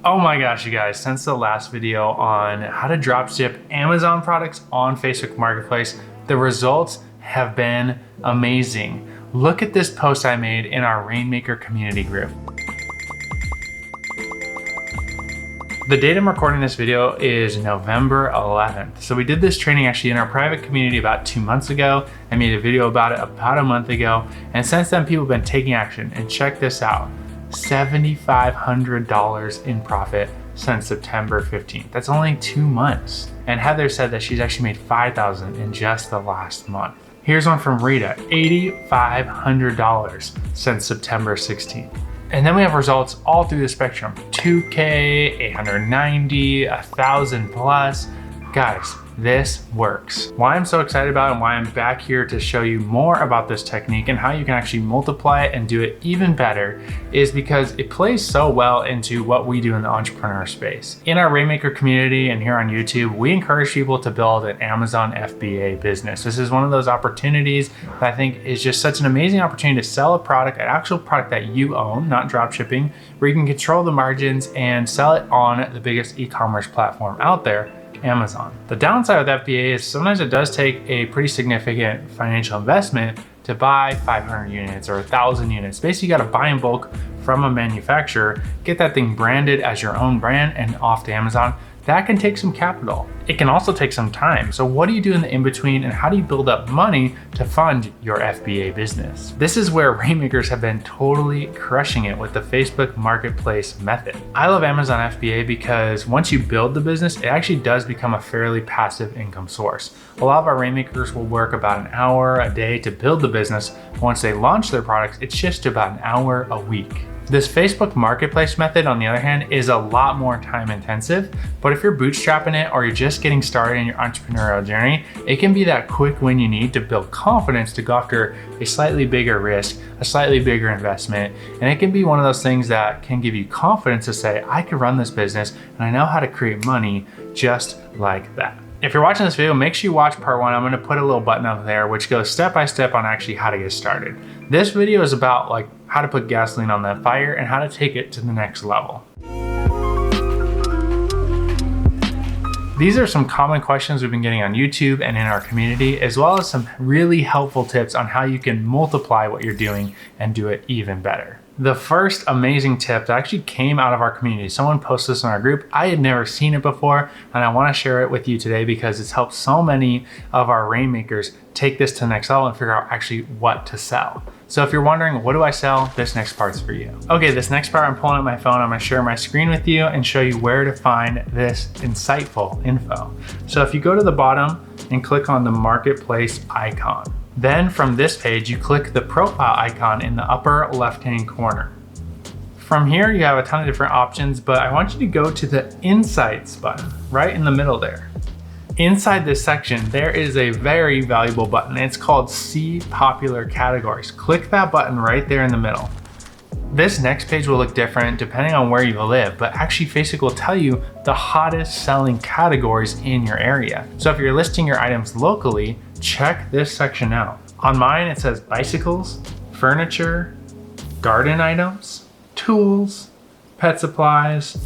Oh my gosh, you guys, since the last video on how to dropship Amazon products on Facebook Marketplace, the results have been amazing. Look at this post I made in our Rainmaker community group. The date I'm recording this video is November 11th. So we did this training actually in our private community about 2 months ago. I made a video about it about a month ago. And since then, people have been taking action. And check this out, $7,500 in profit since September 15th. That's only 2 months. And Heather said that she's actually made $5,000 in just the last month. Here's one from Rita, $8,500 since September 16th. And then we have results all through the spectrum, 2K, 890, 1,000 plus. Guys, this works. Why I'm so excited about it and why I'm back here to show you more about this technique and how you can actually multiply it and do it even better is because it plays so well into what we do in the entrepreneur space. In our Rainmaker community and here on YouTube, we encourage people to build an Amazon FBA business. This is one of those opportunities that I think is just such an amazing opportunity to sell a product, an actual product that you own, not drop shipping, where you can control the margins and sell it on the biggest e-commerce platform out there, Amazon. The downside with FBA is sometimes it does take a pretty significant financial investment to buy 500 units or 1,000 units. Basically, you got to buy in bulk from a manufacturer, get that thing branded as your own brand and off to Amazon. That can take some capital. It can also take some time. So what do you do in the in-between and how do you build up money to fund your FBA business? This is where Rainmakers have been totally crushing it with the Facebook Marketplace method. I love Amazon FBA because once you build the business, it actually does become a fairly passive income source. A lot of our Rainmakers will work about an hour a day to build the business. Once they launch their products, it shifts to about an hour a week. This Facebook Marketplace method, on the other hand, is a lot more time intensive, but if you're bootstrapping it or you're just getting started in your entrepreneurial journey, it can be that quick win you need to build confidence to go after a slightly bigger risk, a slightly bigger investment, and it can be one of those things that can give you confidence to say, I can run this business and I know how to create money just like that. If you're watching this video, make sure you watch part 1. I'm gonna put a little button up there which goes step by step on actually how to get started. This video is about like how to put gasoline on that fire and how to take it to the next level. These are some common questions we've been getting on YouTube and in our community, as well as some really helpful tips on how you can multiply what you're doing and do it even better. The first amazing tip that actually came out of our community, someone posted this in our group. I had never seen it before, and I want to share it with you today because it's helped so many of our Rainmakers take this to the next level and figure out actually what to sell. So if you're wondering, what do I sell? This next part's for you. Okay, this next part, I'm pulling up my phone. I'm gonna share my screen with you and show you where to find this insightful info. So if you go to the bottom and click on the marketplace icon, then from this page, you click the profile icon in the upper left-hand corner. From here, you have a ton of different options, but I want you to go to the Insights button right in the middle there. Inside this section, there is a very valuable button. It's called See Popular Categories. Click that button right there in the middle. This next page will look different depending on where you live, but actually Facebook will tell you the hottest selling categories in your area. So if you're listing your items locally, check this section out. On mine, it says bicycles, furniture, garden items, tools, pet supplies,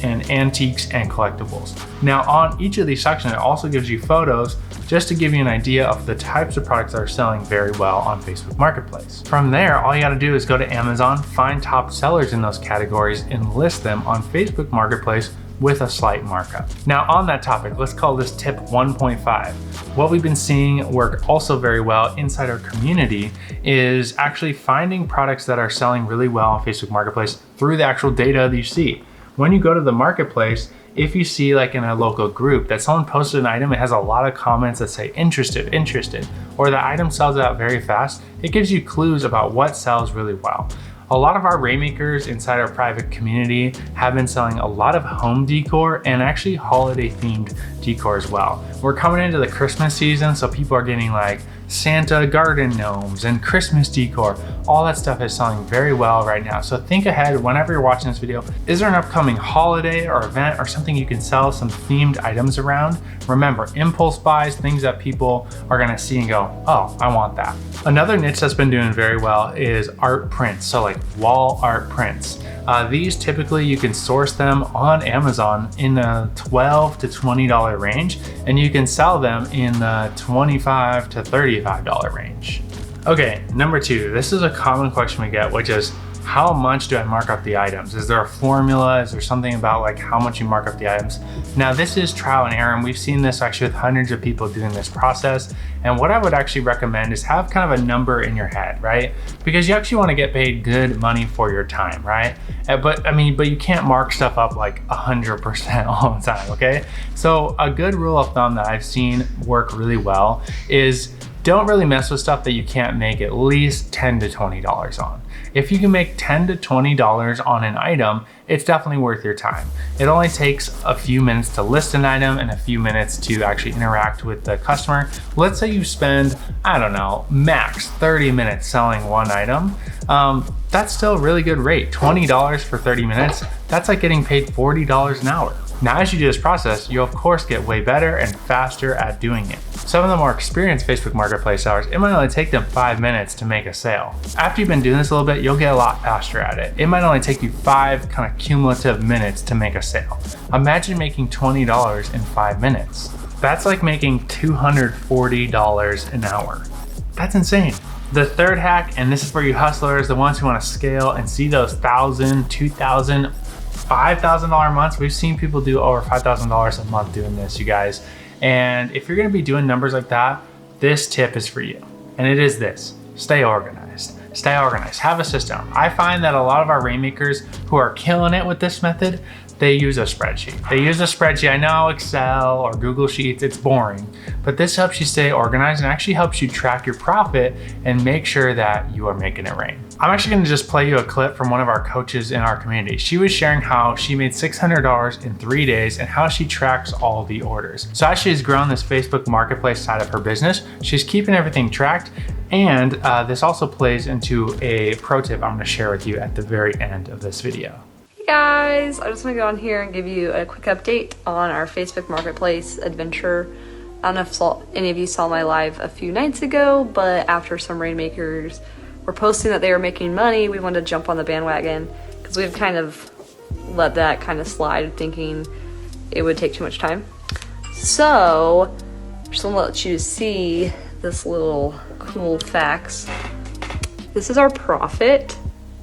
and antiques and collectibles. Now on each of these sections, it also gives you photos just to give you an idea of the types of products that are selling very well on Facebook Marketplace. From there, all you gotta do is go to Amazon, find top sellers in those categories and list them on Facebook Marketplace with a slight markup. Now on that topic, let's call this tip 1.5. What we've been seeing work also very well inside our community is actually finding products that are selling really well on Facebook Marketplace through the actual data that you see. When you go to the marketplace, if you see like in a local group that someone posted an item, it has a lot of comments that say interested, or the item sells out very fast, it gives you clues about what sells really well. A lot of our Rainmakers inside our private community have been selling a lot of home decor and actually holiday themed decor as well. We're coming into the Christmas season, so people are getting like Santa garden gnomes and Christmas decor. All that stuff is selling very well right now. So think ahead whenever you're watching this video. Is there an upcoming holiday or event or something you can sell some themed items around? Remember, impulse buys, things that people are gonna see and go, oh, I want that. Another niche that's been doing very well is art prints. So like wall art prints. These typically you can source them on Amazon in the $12 to $20 range, and you can sell them in the $25 to $35 range. Okay, number two, this is a common question we get, which is, how much do I mark up the items? Is there a formula? Is there something about like how much you mark up the items? Now this is trial and error, and we've seen this actually with hundreds of people doing this process. And what I would actually recommend is have kind of a number in your head, right? Because you actually want to get paid good money for your time, right? But you can't mark stuff up like 100% all the time, okay? So a good rule of thumb that I've seen work really well is don't really mess with stuff that you can't make at least $10 to $20 on. If you can make $10 to $20 on an item, it's definitely worth your time. It only takes a few minutes to list an item and a few minutes to actually interact with the customer. Let's say you spend, I don't know, max 30 minutes selling one item. That's still a really good rate. $20 for 30 minutes, that's like getting paid $40 an hour. Now, as you do this process, you'll of course get way better and faster at doing it. Some of the more experienced Facebook Marketplace sellers, it might only take them 5 minutes to make a sale. After you've been doing this a little bit, you'll get a lot faster at it. It might only take you 5 kind of cumulative minutes to make a sale. Imagine making $20 in 5 minutes. That's like making $240 an hour. That's insane. The third hack, and this is for you hustlers, the ones who want to scale and see those $1,000, $2,000, $5,000 months. We've seen people do over $5,000 a month doing this, you guys. And if you're gonna be doing numbers like that, this tip is for you. And it is this: stay organized. Stay organized, have a system. I find that a lot of our Rainmakers who are killing it with this method, they use a spreadsheet. They use a spreadsheet. I know Excel or Google Sheets, it's boring, but this helps you stay organized and actually helps you track your profit and make sure that you are making it rain. I'm actually gonna just play you a clip from one of our coaches in our community. She was sharing how she made $600 in 3 days and how she tracks all the orders. So as she's grown this Facebook Marketplace side of her business, she's keeping everything tracked. And this also plays into a pro tip I'm gonna share with you at the very end of this video. Guys, I just want to go on here and give you a quick update on our Facebook Marketplace adventure. I don't know if any of you saw my live a few nights ago, but after some Rainmakers were posting that they were making money, we wanted to jump on the bandwagon because we've kind of let that kind of slide, thinking it would take too much time. So I just want to let you see this little cool facts. This is our profit.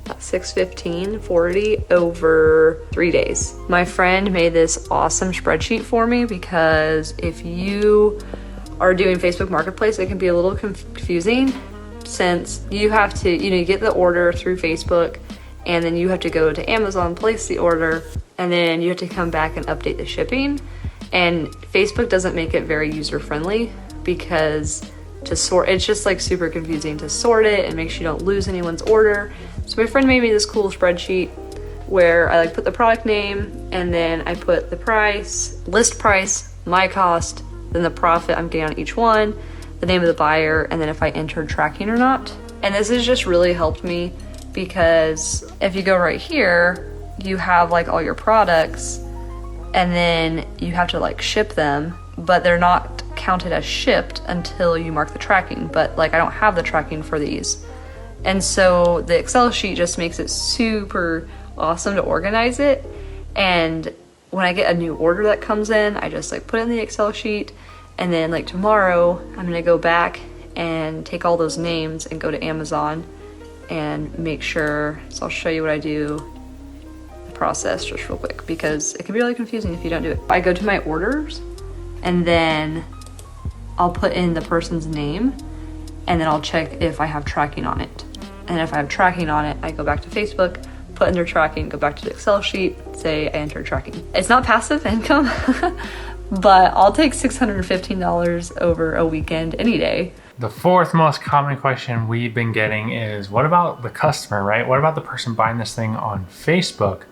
$615.40 over 3 days. My friend made this awesome spreadsheet for me because if you are doing Facebook Marketplace, it can be a little confusing since you have to, you get the order through Facebook and then you have to go to Amazon, place the order, and then you have to come back and update the shipping. And Facebook doesn't make it very user-friendly because to sort, it's just like super confusing to sort it and make sure you don't lose anyone's order. So my friend made me this cool spreadsheet where I put the product name and then I put the price, list price, my cost, then the profit I'm getting on each one, the name of the buyer, and then if I entered tracking or not. And this has just really helped me because if you go right here, you have all your products and then you have to ship them, but they're not counted as shipped until you mark the tracking. But I don't have the tracking for these. And so the Excel sheet just makes it super awesome to organize it. And when I get a new order that comes in, I just put it in the Excel sheet. And then tomorrow, I'm gonna go back and take all those names and go to Amazon and make sure, so I'll show you what I do, the process just real quick, because it can be really confusing if you don't do it. I go to my orders and then I'll put in the person's name and then I'll check if I have tracking on it. And if I have tracking on it, I go back to Facebook, put in their tracking, go back to the Excel sheet, say I entered tracking. It's not passive income, but I'll take $615 over a weekend any day. The fourth most common question we've been getting is, what about the customer, right? What about the person buying this thing on Facebook?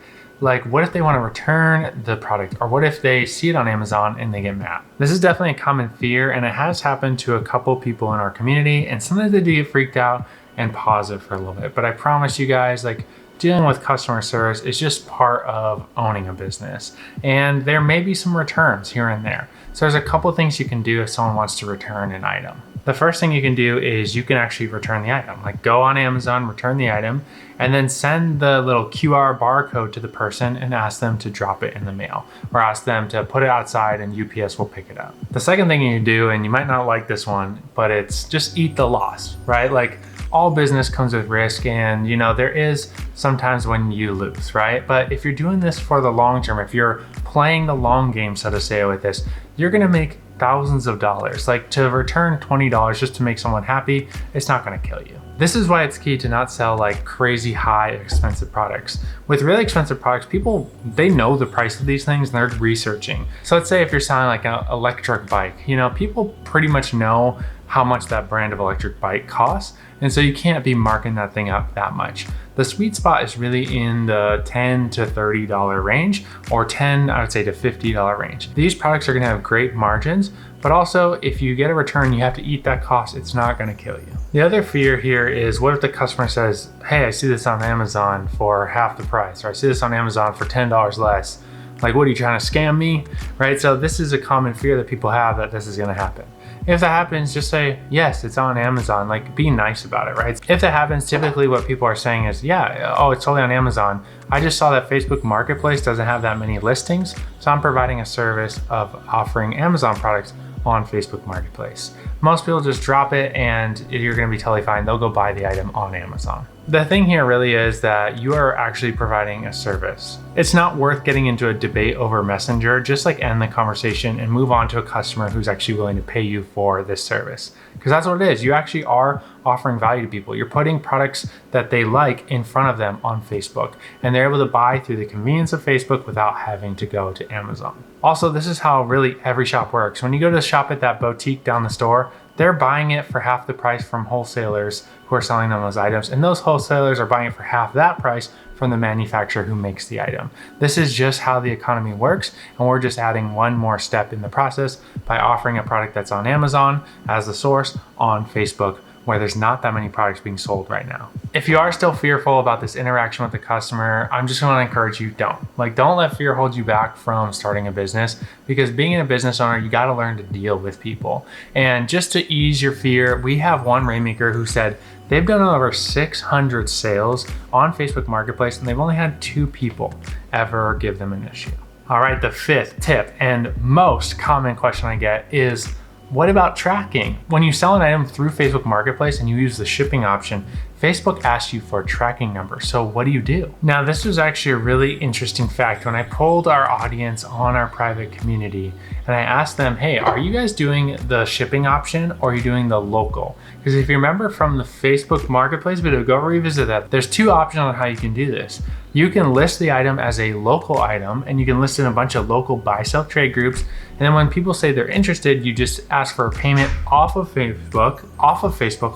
Like, what if they want to return the product, or what if they see it on Amazon and they get mad? This is definitely a common fear, and it has happened to a couple people in our community, and sometimes they do get freaked out and pause it for a little bit. But I promise you guys, like, dealing with customer service is just part of owning a business, and there may be some returns here and there. So there's a couple things you can do if someone wants to return an item. The first thing you can do is you can actually return the item. Like, go on Amazon, return the item, and then send the little QR barcode to the person and ask them to drop it in the mail, or ask them to put it outside and UPS will pick it up. The second thing you do, and you might not like this one, but it's just eat the loss, right? Like, all business comes with risk, and there is sometimes when you lose, right? But if you're doing this for the long term, if you're playing the long game, so to say, with this, you're gonna make thousands of dollars. Like, to return $20 just to make someone happy, it's not gonna kill you. This is why it's key to not sell like crazy high expensive products. With really expensive products, people, they know the price of these things and they're researching. So let's say if you're selling like an electric bike, people pretty much know how much that brand of electric bike costs. And so you can't be marking that thing up that much. The sweet spot is really in the $10 to $30 range, or I would say to $50 range. These products are gonna have great margins, but also if you get a return, you have to eat that cost. It's not gonna kill you. The other fear here is, what if the customer says, hey, I see this on Amazon for half the price, or I see this on Amazon for $10 less. Like, what, are you trying to scam me, right? So this is a common fear that people have, that this is gonna happen. If that happens, just say, yes, it's on Amazon. Like, be nice about it, right? If that happens, typically what people are saying is, yeah, oh, it's totally on Amazon. I just saw that Facebook Marketplace doesn't have that many listings, so I'm providing a service of offering Amazon products on Facebook Marketplace. Most people just drop it and you're gonna be totally fine. They'll go buy the item on Amazon. The thing here really is that you are actually providing a service. It's not worth getting into a debate over Messenger. Just like end the conversation and move on to a customer who's actually willing to pay you for this service. Because that's what it is. You actually are offering value to people. You're putting products that they like in front of them on Facebook, and they're able to buy through the convenience of Facebook without having to go to Amazon. Also, this is how really every shop works. When you go to shop at that boutique down the store, they're buying it for half the price from wholesalers who are selling them those items, and those wholesalers are buying it for half that price from the manufacturer who makes the item. This is just how the economy works, and we're just adding one more step in the process by offering a product that's on Amazon as the source on Facebook, where there's not that many products being sold right now. If you are still fearful about this interaction with the customer, I'm just gonna encourage you, don't let fear hold you back from starting a business, because being a business owner, you gotta learn to deal with people. And just to ease your fear, we have one Rainmaker who said they've done over 600 sales on Facebook Marketplace, and they've only had 2 people ever give them an issue. All right, the 5th tip and most common question I get is, what about tracking? When you sell an item through Facebook Marketplace and you use the shipping option, Facebook asks you for a tracking number. So what do? Now, this was actually a really interesting fact. When I polled our audience on our private community and I asked them, hey, are you guys doing the shipping option or are you doing the local? Because if you remember from the Facebook Marketplace video, go revisit that. There's 2 options on how you can do this. You can list the item as a local item, and you can list it in a bunch of local buy, sell, trade groups. And then when people say they're interested, you just ask for a payment off of Facebook,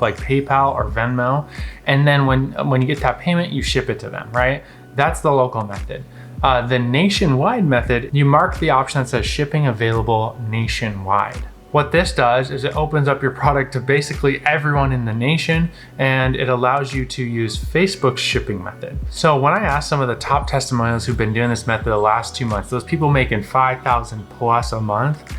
like PayPal or Venmo. And then when you get that payment, you ship it to them, right? That's the local method. The nationwide method, you mark the option that says shipping available nationwide. What this does is it opens up your product to basically everyone in the nation, and it allows you to use Facebook's shipping method. So when I asked some of the top testimonials who've been doing this method the last 2 months, those people making 5,000 plus a month,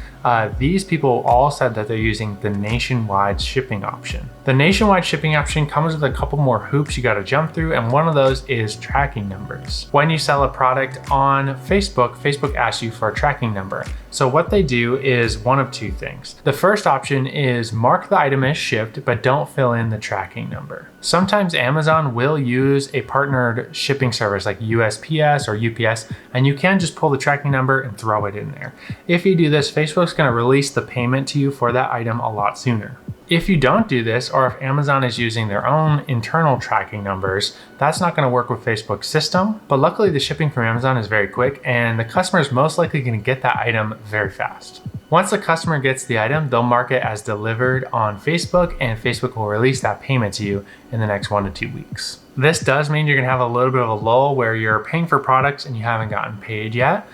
these people all said that they're using the nationwide shipping option. The nationwide shipping option comes with a couple more hoops you gotta jump through, and one of those is tracking numbers. When you sell a product on Facebook, Facebook asks you for a tracking number. So what they do is one of 2 things. The first option is mark the item as shipped, but don't fill in the tracking number. Sometimes Amazon will use a partnered shipping service like USPS or UPS, and you can just pull the tracking number and throw it in there. If you do this, Facebook's gonna release the payment to you for that item a lot sooner. If you don't do this, or if Amazon is using their own internal tracking numbers, that's not gonna work with Facebook's system. But luckily the shipping from Amazon is very quick, and the customer is most likely gonna get that item very fast. Once the customer gets the item, they'll mark it as delivered on Facebook, and Facebook will release that payment to you in the next 1 to 2 weeks. This does mean you're gonna have a little bit of a lull where you're paying for products and you haven't gotten paid yet.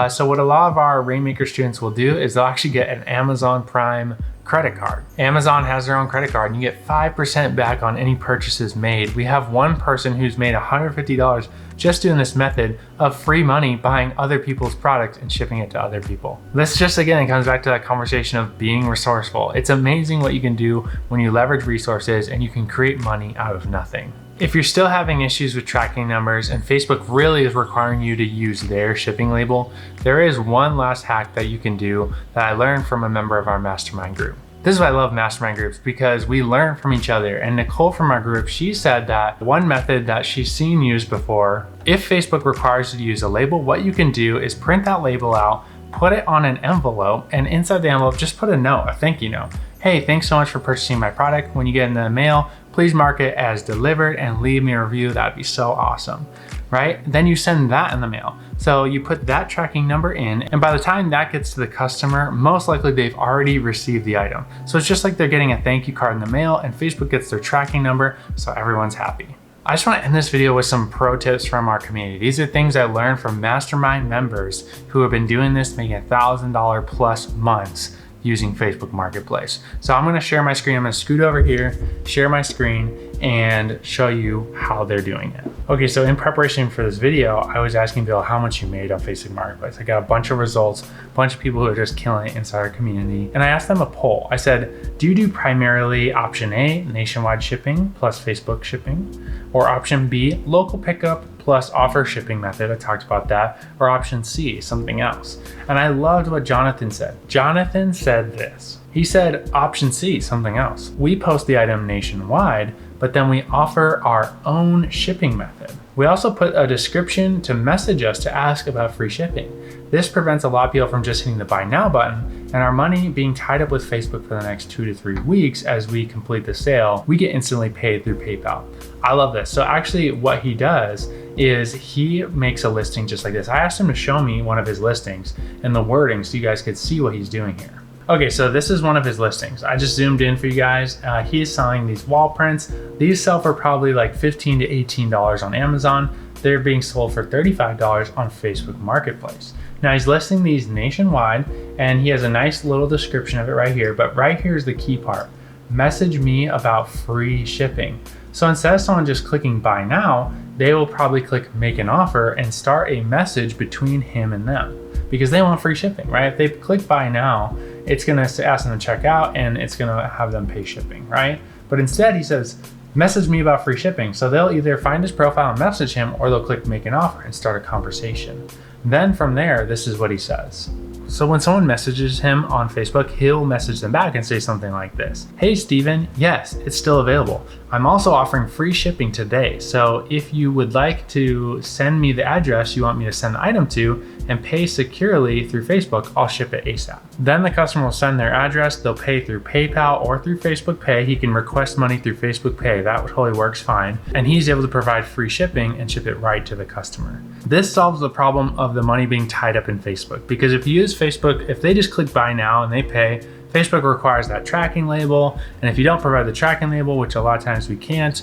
So what a lot of our Rainmaker students will do is they'll actually get an Amazon Prime credit card. Amazon has their own credit card and you get 5% back on any purchases made. We have one person who's made $150 just doing this method of free money buying other people's products and shipping it to other people. This just, again, it comes back to that conversation of being resourceful. It's amazing what you can do when you leverage resources and you can create money out of nothing. If you're still having issues with tracking numbers and Facebook really is requiring you to use their shipping label, there is one last hack that you can do that I learned from a member of our mastermind group. This is why I love mastermind groups, because we learn from each other. And Nicole from our group, she said that one method that she's seen used before, if Facebook requires you to use a label, what you can do is print that label out, put it on an envelope, and inside the envelope, just put a note, a thank you note. Hey, thanks so much for purchasing my product. When you get in the mail, please mark it as delivered and leave me a review. That'd be so awesome, right? Then you send that in the mail. So you put that tracking number in, and by the time that gets to the customer, most likely they've already received the item. So it's just like they're getting a thank you card in the mail, and Facebook gets their tracking number, so everyone's happy. I just want to end this video with some pro tips from our community. These are things I learned from mastermind members who have been doing this, making $1,000 plus months using Facebook Marketplace. So I'm gonna share my screen. I'm gonna scoot over here, share my screen, and show you how they're doing it. Okay, so in preparation for this video, I was asking Bill how much you made on Facebook Marketplace. I got a bunch of results, a bunch of people who are just killing it inside our community. And I asked them a poll. I said, do you do primarily option A, nationwide shipping plus Facebook shipping? Or option B, local pickup plus offer shipping method, I talked about that, or option C, something else. And I loved what Jonathan said. Jonathan said this. He said option C, something else. We post the item nationwide, but then we offer our own shipping method. We also put a description to message us to ask about free shipping. This prevents a lot of people from just hitting the buy now button and our money being tied up with Facebook for the next 2 to 3 weeks as we complete the sale. We get instantly paid through PayPal. I love this. So actually what he does is he makes a listing just like this. I asked him to show me one of his listings and the wording so you guys could see what he's doing here. Okay, so this is one of his listings. I just zoomed in for you guys. He is selling these wall prints. These sell for probably like $15 to $18 on Amazon. They're being sold for $35 on Facebook Marketplace. Now he's listing these nationwide and he has a nice little description of it right here, but right here is the key part. Message me about free shipping. So instead of someone just clicking buy now, they will probably click make an offer and start a message between him and them because they want free shipping, right? If they click buy now, it's gonna ask them to check out and it's gonna have them pay shipping, right? But instead he says, message me about free shipping. So they'll either find his profile and message him or they'll click make an offer and start a conversation. Then from there, this is what he says. So when someone messages him on Facebook, he'll message them back and say something like this. Hey, Steven, yes, it's still available. I'm also offering free shipping today. So if you would like to send me the address you want me to send the item to and pay securely through Facebook, I'll ship it ASAP. Then the customer will send their address. They'll pay through PayPal or through Facebook Pay. He can request money through Facebook Pay. That totally works fine. And he's able to provide free shipping and ship it right to the customer. This solves the problem of the money being tied up in Facebook, because if you use Facebook, if they just click buy now and they pay, Facebook requires that tracking label. And if you don't provide the tracking label, which a lot of times we can't,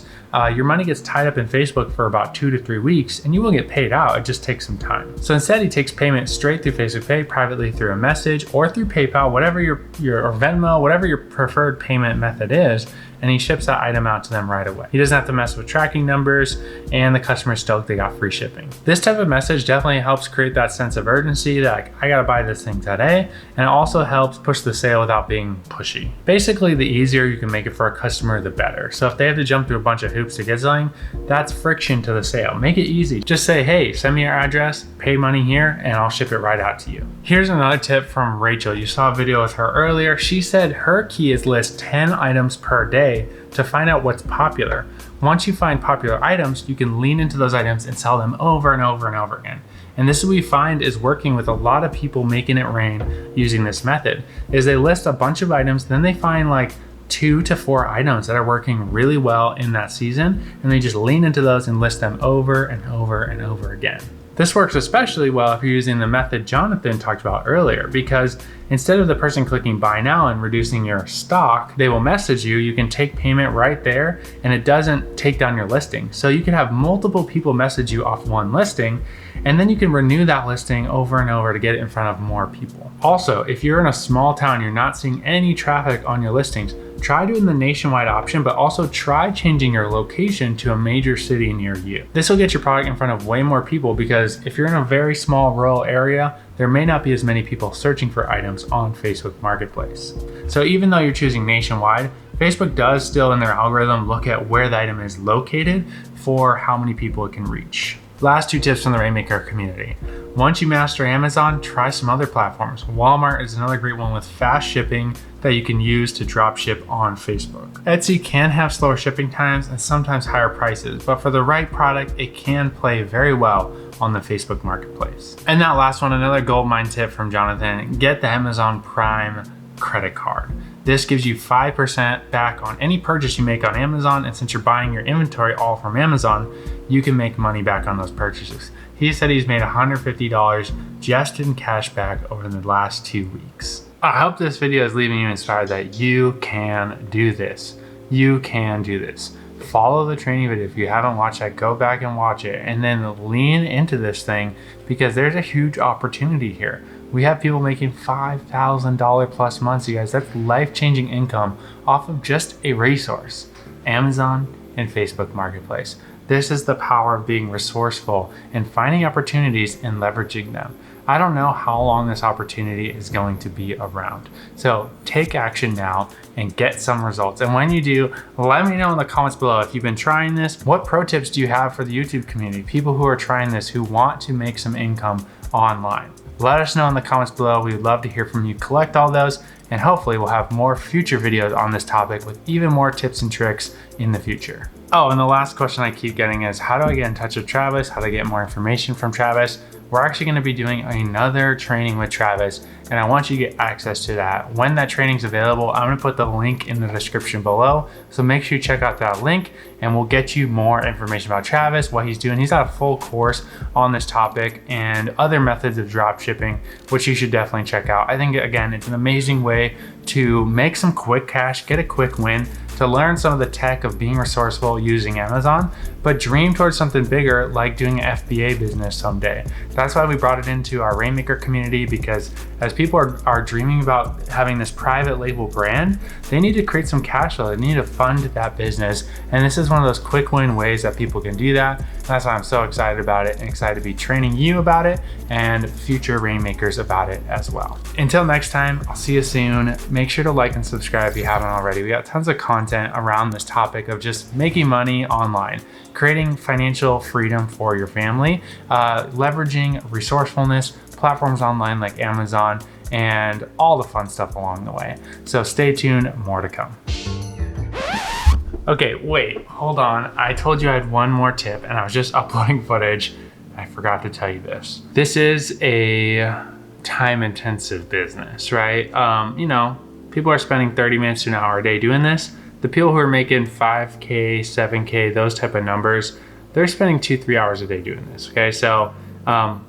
your money gets tied up in Facebook for about 2 to 3 weeks and you will get paid out. It just takes some time. So instead he takes payment straight through Facebook Pay, privately through a message or through PayPal, whatever your or Venmo, whatever your preferred payment method is, and he ships that item out to them right away. He doesn't have to mess with tracking numbers and the customer's stoked they got free shipping. This type of message definitely helps create that sense of urgency that like, I gotta buy this thing today. And it also helps push the sale without being pushy. Basically, the easier you can make it for a customer, the better. So if they have to jump through a bunch of hoops to get something, that's friction to the sale. Make it easy. Just say, hey, send me your address, pay money here, and I'll ship it right out to you. Here's another tip from Rachel. You saw a video with her earlier. She said her key is list 10 items per day to find out what's popular. Once you find popular items, you can lean into those items and sell them over and over and over again. And this is what we find is working with a lot of people making it rain using this method, is they list a bunch of items, then they find like 2 to 4 items that are working really well in that season, and they just lean into those and list them over and over and over again. This works especially well if you're using the method Jonathan talked about earlier, because instead of the person clicking buy now and reducing your stock, they will message you. You can take payment right there and it doesn't take down your listing. So you can have multiple people message you off one listing, and then you can renew that listing over and over to get it in front of more people. Also, if you're in a small town, you're not seeing any traffic on your listings, try doing the nationwide option, but also try changing your location to a major city near you. This will get your product in front of way more people, because if you're in a very small rural area, there may not be as many people searching for items on Facebook Marketplace. So even though you're choosing nationwide, Facebook does still in their algorithm look at where the item is located for how many people it can reach. Last 2 tips from the Rainmaker community. Once you master Amazon, try some other platforms. Walmart is another great one with fast shipping that you can use to drop ship on Facebook. Etsy can have slower shipping times and sometimes higher prices, but for the right product, it can play very well on the Facebook Marketplace. And that last one, another goldmine tip from Jonathan, get the Amazon Prime credit card. This gives you 5% back on any purchase you make on Amazon, and since you're buying your inventory all from Amazon, you can make money back on those purchases. He said he's made $150 just in cash back over the last 2 weeks. I hope this video is leaving you inspired that you can do this. You can do this. Follow the training video. If you haven't watched that, go back and watch it, and then lean into this thing, because there's a huge opportunity here. We have people making $5,000 plus months, you guys. That's life-changing income off of just a resource, Amazon and Facebook Marketplace. This is the power of being resourceful and finding opportunities and leveraging them. I don't know how long this opportunity is going to be around. So take action now and get some results. And when you do, let me know in the comments below if you've been trying this. What pro tips do you have for the YouTube community? People who are trying this, who want to make some income online. Let us know in the comments below. We would love to hear from you. Collect all those, and hopefully we'll have more future videos on this topic with even more tips and tricks in the future. Oh, and the last question I keep getting is, how do I get in touch with Travis? How do I get more information from Travis? We're actually going to be doing another training with Travis, and I want you to get access to that. When that training's available, I'm going to put the link in the description below. So make sure you check out that link, and we'll get you more information about Travis, what he's doing. He's got a full course on this topic and other methods of drop shipping, which you should definitely check out. I think, again, it's an amazing way to make some quick cash, get a quick win, to learn some of the tech of being resourceful using Amazon, but dream towards something bigger like doing an FBA business someday. That's why we brought it into our Rainmaker community, because as people are dreaming about having this private label brand, they need to create some cash flow. They need to fund that business. And this is one of those quick win ways that people can do that. That's why I'm so excited about it and excited to be training you about it and future Rainmakers about it as well. Until next time, I'll see you soon. Make sure to like and subscribe if you haven't already. We got tons of content around this topic of just making money online, creating financial freedom for your family, leveraging resourcefulness, platforms online like Amazon, and all the fun stuff along the way. So stay tuned, more to come. Okay, wait, hold on. I told you I had one more tip, and I was just uploading footage. I forgot to tell you this. This is a time-intensive business, right? You know, people are spending 30 minutes to an hour a day doing this. The people who are making 5K, 7K, those type of numbers, they're spending 2-3 hours a day doing this, okay? So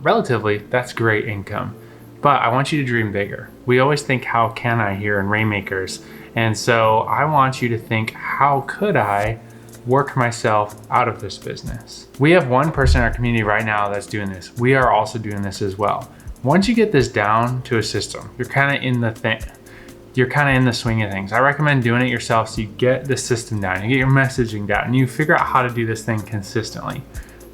relatively, that's great income. But I want you to dream bigger. We always think, how can I here in Rainmakers? And so I want you to think, how could I work myself out of this business? We have one person in our community right now that's doing this. We are also doing this as well. Once you get this down to a system, you're kind of in the thing. You're kind of in the swing of things. I recommend doing it yourself so you get the system down, you get your messaging down, and you figure out how to do this thing consistently.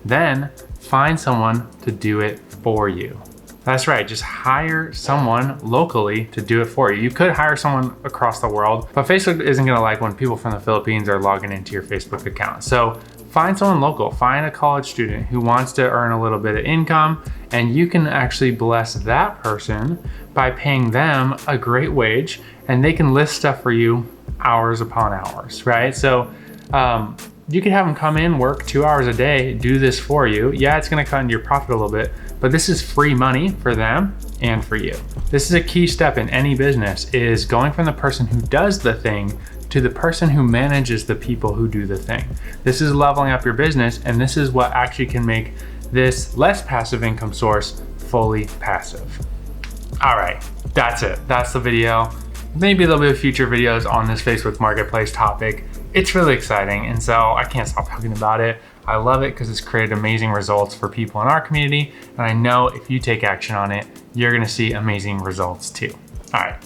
Then find someone to do it for you. That's right, just hire someone locally to do it for you. You could hire someone across the world, but Facebook isn't gonna like when people from the Philippines are logging into your Facebook account. So find someone local, find a college student who wants to earn a little bit of income, and you can actually bless that person by paying them a great wage, and they can list stuff for you hours upon hours, right? So you can have them come in, work 2 hours a day, do this for you. Yeah, it's gonna cut into your profit a little bit, but this is free money for them and for you. This is a key step in any business, is going from the person who does the thing to the person who manages the people who do the thing. This is leveling up your business, and this is what actually can make this less passive income source fully passive. All right, that's it. That's the video. Maybe there'll be future videos on this Facebook Marketplace topic. It's really exciting, and so I can't stop talking about it. I love it because it's created amazing results for people in our community, and I know if you take action on it, you're gonna see amazing results too. All right,